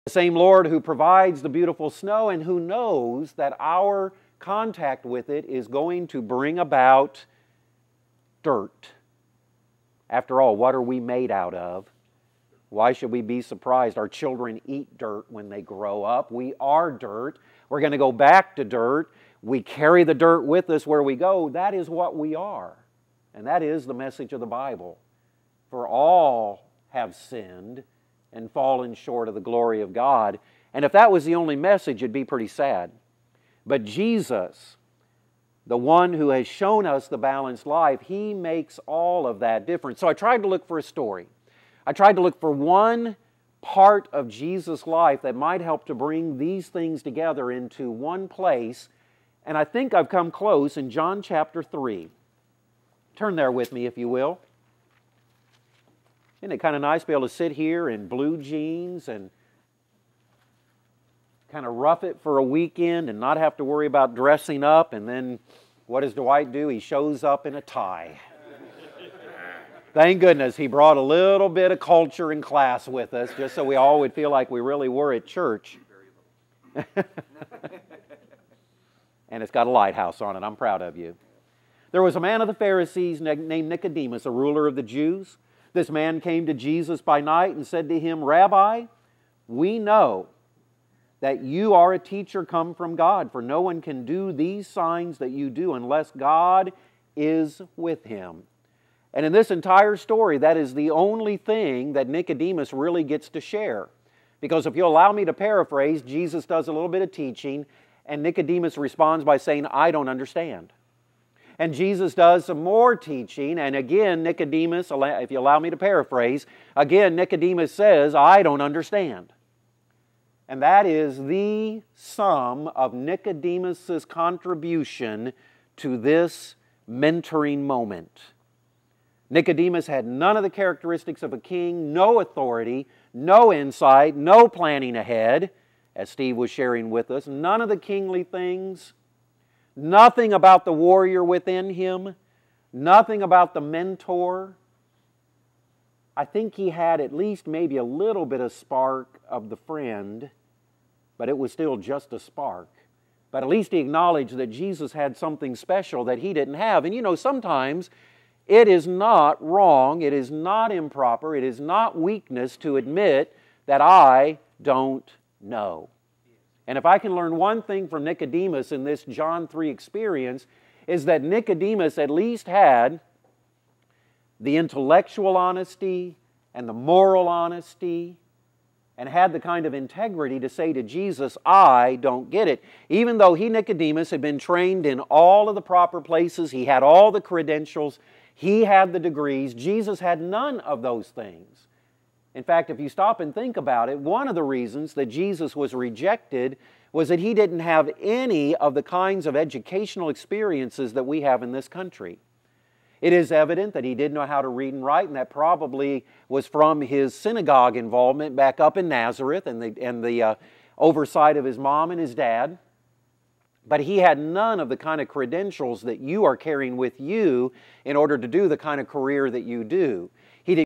The same Lord who provides the beautiful snow and who knows that our contact with it is going to bring about dirt. After all, what are we made out of? Why should we be surprised? Our children eat dirt when they grow up. We are dirt. We're going to go back to dirt. We carry the dirt with us where we go. That is what we are. And that is the message of the Bible. For all have sinned and fallen short of the glory of God. And if that was the only message, it'd be pretty sad. But Jesus, the one who has shown us the balanced life, He makes all of that difference. So I tried to look for a story. I tried to look for one part of Jesus' life that might help to bring these things together into one place. And I think I've come close in John chapter 3. Turn there with me, if you will. Isn't it kind of nice to be able to sit here in blue jeans and kind of rough it for a weekend and not have to worry about dressing up? And then what does Dwight do? He shows up in a tie. Thank goodness he brought a little bit of culture in class with us, just so we all would feel like we really were at church. And it's got a lighthouse on it. I'm proud of you. There was a man of the Pharisees named Nicodemus, a ruler of the Jews. This man came to Jesus by night and said to Him, Rabbi, we know that you are a teacher come from God, for no one can do these signs that you do unless God is with him. And in this entire story, that is the only thing that Nicodemus really gets to share. Because if you'll allow me to paraphrase, Jesus does a little bit of teaching, and Nicodemus responds by saying, I don't understand. And Jesus does some more teaching, and again, Nicodemus, if you allow me to paraphrase, again, Nicodemus says, I don't understand. And that is the sum of Nicodemus' contribution to this mentoring moment. Nicodemus had none of the characteristics of a king, no authority, no insight, no planning ahead, as Steve was sharing with us, none of the kingly things, nothing about the warrior within him, nothing about the mentor. I think he had at least maybe a little bit of spark of the friend, but it was still just a spark. But at least he acknowledged that Jesus had something special that he didn't have. And you know, sometimes it is not wrong, it is not improper, it is not weakness to admit that I don't know. And if I can learn one thing from Nicodemus in this John 3 experience, is that Nicodemus at least had the intellectual honesty and the moral honesty and had the kind of integrity to say to Jesus, I don't get it. Even though he, Nicodemus, had been trained in all of the proper places, he had all the credentials, he had the degrees, Jesus had none of those things. In fact, if you stop and think about it, one of the reasons that Jesus was rejected was that he didn't have any of the kinds of educational experiences that we have in this country. It is evident that he didn't know how to read and write, and that probably was from his synagogue involvement back up in Nazareth and the oversight of his mom and his dad. But he had none of the kind of credentials that you are carrying with you in order to do the kind of career that you do.